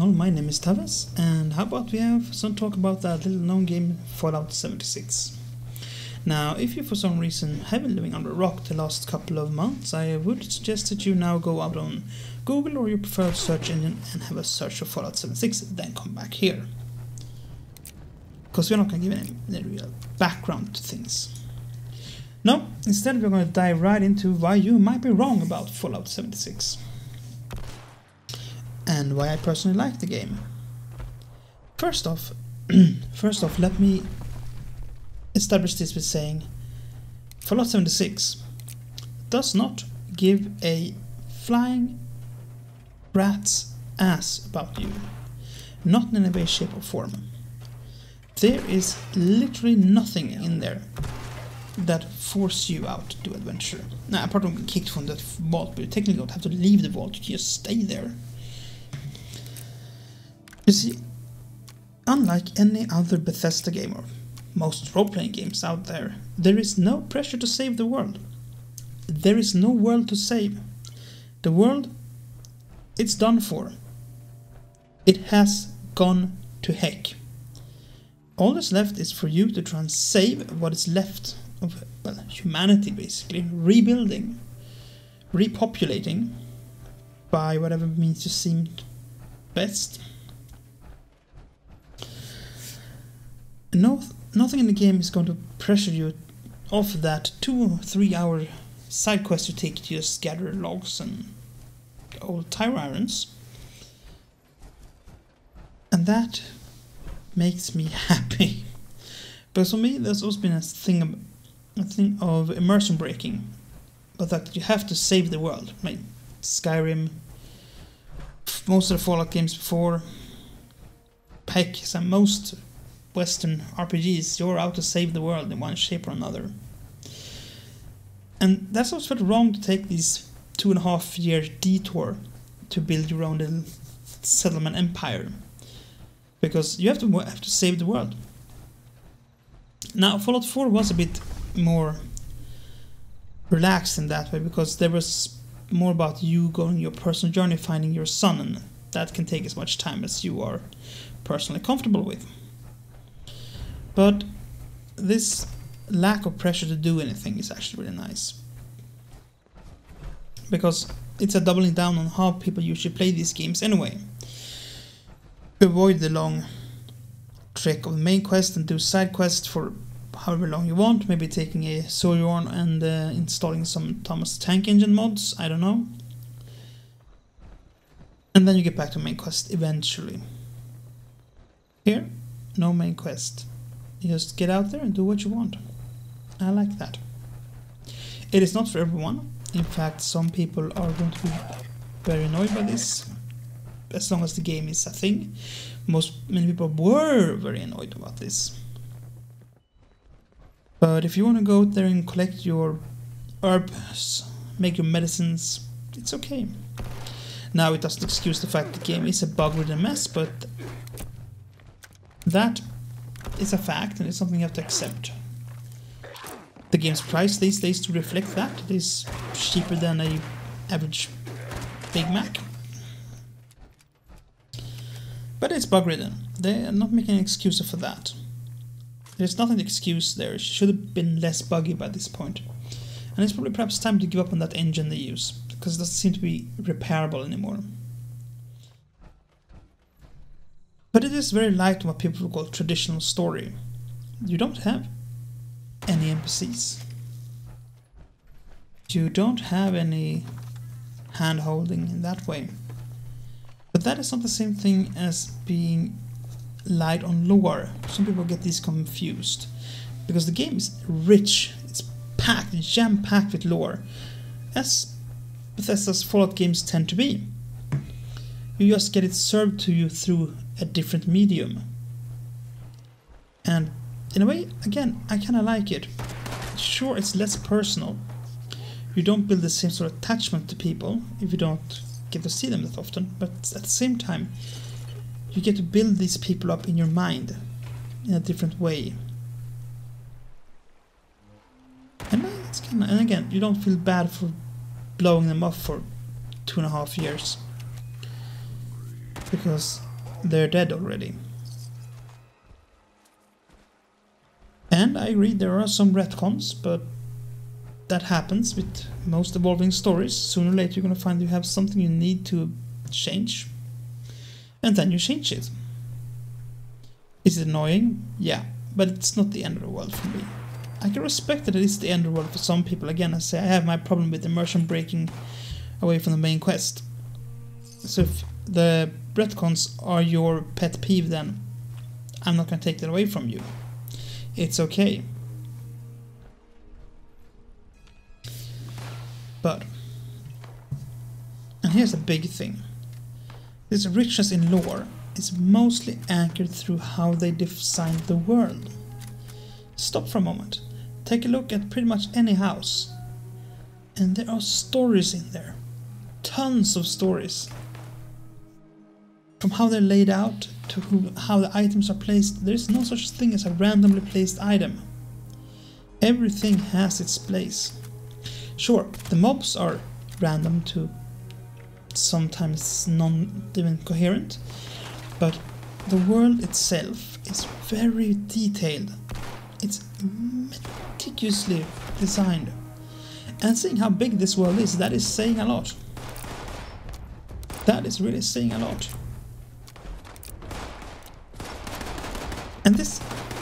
all, my name is Tawess, and how about we have some talk about that little known game Fallout 76. Now, if you for some reason have been living under a rock the last couple of months, I would suggest that you now go out on Google or your preferred search engine and have a search for Fallout 76, then come back here. Because we're not going to give any real background to things. No, instead we're going to dive right into why you might be wrong about Fallout 76. And why I personally like the game. First off, let me establish this with saying Fallout 76 does not give a flying rat's ass about you. Not in any way, shape or form. There is literally nothing in there that forces you out to do adventure. Now, apart from being kicked from that vault, but you technically don't have to leave the vault, you just stay there. You see, unlike any other Bethesda game or most role-playing games out there, there is no pressure to save the world. There is no world to save. The world, it's done for. It has gone to heck. All that's left is for you to try and save what is left of, well, humanity basically, rebuilding, repopulating by whatever means you seem best. Nothing in the game is going to pressure you off that 2 or 3 hour side quest you take to just gather logs and old tire irons. And that makes me happy. But for me, there's also been a thing of immersion breaking. But that you have to save the world. Like Skyrim, most of the Fallout games before, heck, some most Western RPGs, you're out to save the world in one shape or another. And that's also felt wrong to take these 2.5 year detour to build your own little settlement empire. Because you have to save the world. Now, Fallout 4 was a bit more relaxed in that way, because there was more about you going your personal journey, finding your son, and that can take as much time as you are personally comfortable with. But this lack of pressure to do anything is actually really nice. Because it's a doubling down on how people usually play these games anyway. Avoid the long trek of the main quest and do side quests for however long you want. Maybe taking a sojourn and installing some Thomas Tank Engine mods, I don't know. And then you get back to main quest eventually. Here, no main quest. You just get out there and do what you want. I like that. It is not for everyone. In fact, some people are going to be very annoyed by this, as long as the game is a thing. Many people were very annoyed about this. But if you want to go out there and collect your herbs, make your medicines, it's okay. Now, it doesn't excuse the fact the game is a bug-ridden mess, but that is a fact, and it's something you have to accept. The game's price these days to reflect that. It is cheaper than a average Big Mac. But it's bug-ridden. They are not making an excuse for that. There's nothing to excuse there. It should have been less buggy by this point. And it's probably perhaps time to give up on that engine they use, because it doesn't seem to be repairable anymore. But it is very light on what people would call traditional story. You don't have any NPCs. You don't have any hand-holding in that way. But that is not the same thing as being light on lore. Some people get these confused. Because the game is rich, it's packed, it's jam-packed with lore. As Bethesda's Fallout games tend to be. You just get it served to you through a different medium. And in a way, again, I kind of like it. Sure, it's less personal. You don't build the same sort of attachment to people if you don't get to see them that often, but at the same time, you get to build these people up in your mind in a different way. And it's kind of, and again, you don't feel bad for blowing them off for 2.5 years. Because they're dead already. And I agree, there are some retcons, but that happens with most evolving stories. Sooner or later you're gonna find you have something you need to change, and then you change it. Is it annoying? Yeah, but it's not the end of the world for me. I can respect that it is the end of the world for some people. Again, I say I have my problem with immersion breaking away from the main quest. So if the retcons are your pet peeve, then I'm not gonna take that away from you. It's okay. But, and here's a big thing. This richness in lore is mostly anchored through how they designed the world. Stop for a moment. Take a look at pretty much any house. And there are stories in there. Tons of stories. From how they're laid out to how the items are placed, there is no such thing as a randomly placed item. Everything has its place. Sure, the mobs are random to sometimes non-even coherent, but the world itself is very detailed. It's meticulously designed. And seeing how big this world is, that is saying a lot. That is really saying a lot. And this,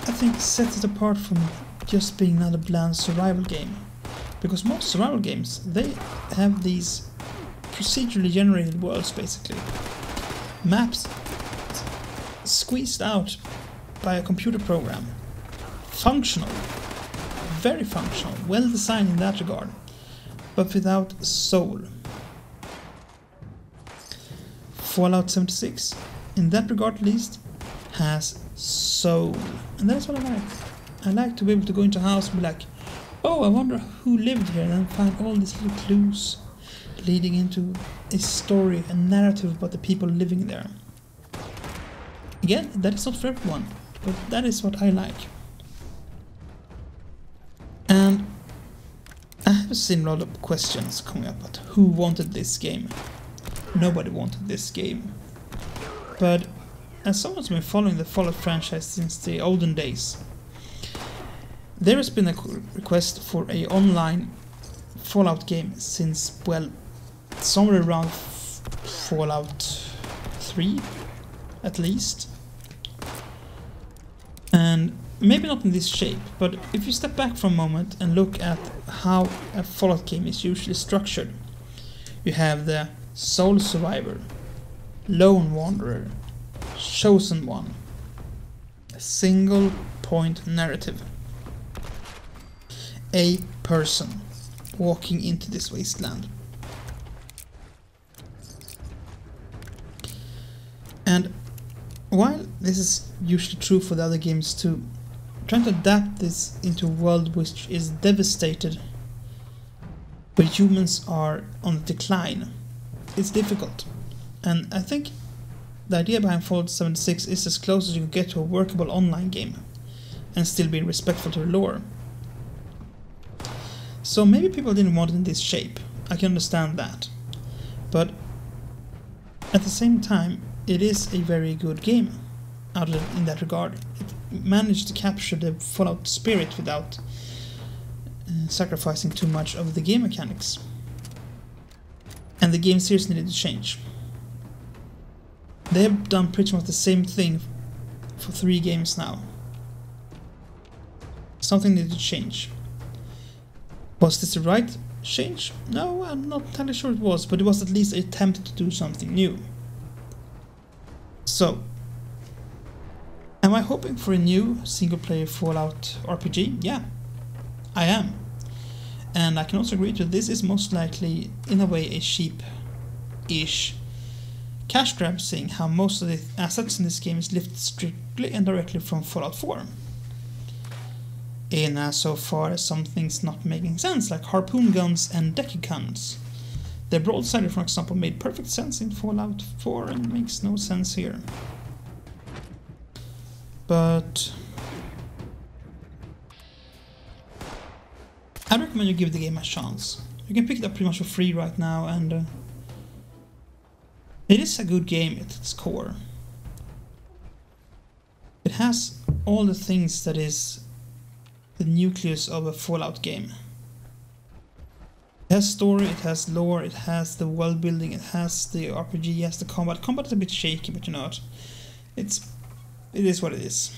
I think, sets it apart from just being another bland survival game. Because most survival games, they have these procedurally generated worlds, basically. Maps squeezed out by a computer program. Functional. Very functional. Well designed in that regard. But without soul. Fallout 76, in that regard at least, has soul. And that's what I like. I like to be able to go into a house and be like, oh, I wonder who lived here, and then find all these little clues leading into a story, a narrative about the people living there. Again, that is not for everyone, but that is what I like. And I have seen a lot of questions coming up about who wanted this game. Nobody wanted this game. But as someone who's been following the Fallout franchise since the olden days, there has been a request for an online Fallout game since, well, somewhere around Fallout 3, at least. And maybe not in this shape, but if you step back for a moment and look at how a Fallout game is usually structured, you have the Sole Survivor, Lone Wanderer, Chosen One, a single point narrative. A person walking into this wasteland. And while this is usually true for the other games too, trying to adapt this into a world which is devastated, where humans are on the decline, it's difficult. And I think the idea behind Fallout 76 is as close as you can get to a workable online game, and still being respectful to the lore. So maybe people didn't want it in this shape, I can understand that. But at the same time, it is a very good game in that regard. It managed to capture the Fallout spirit without sacrificing too much of the game mechanics. And the game series needed to change. They have done pretty much the same thing for 3 games now. Something needed to change. Was this the right change? No, I'm not entirely sure it was, but it was at least an attempt to do something new. So, am I hoping for a new single-player Fallout RPG? Yeah, I am. And I can also agree to this is most likely, in a way, a cheap-ish cash grab, seeing how most of the assets in this game is lifted strictly and directly from Fallout 4. In so far as some things not making sense, like harpoon guns and decky guns. The broadsider, for example, made perfect sense in Fallout 4 and makes no sense here. But I'd recommend you give the game a chance. You can pick it up pretty much for free right now, and it is a good game at its core. has all the things that is the nucleus of a Fallout game. It has story, it has lore, it has the world building, it has the RPG, it has the combat. Combat is a bit shaky, but you know what? It is what it is.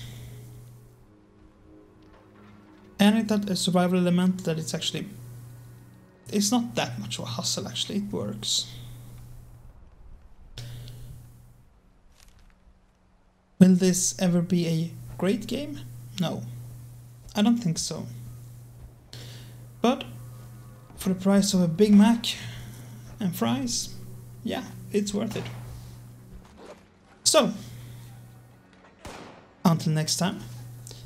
And it has a survival element that it's not that much of a hustle actually, it works. Will this ever be a great game? No, I don't think so. But for the price of a Big Mac and fries, yeah, it's worth it. So, until next time,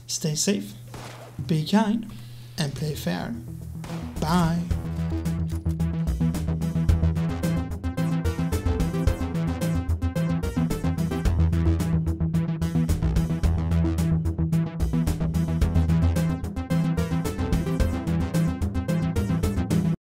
stay safe, be kind, and play fair. Bye.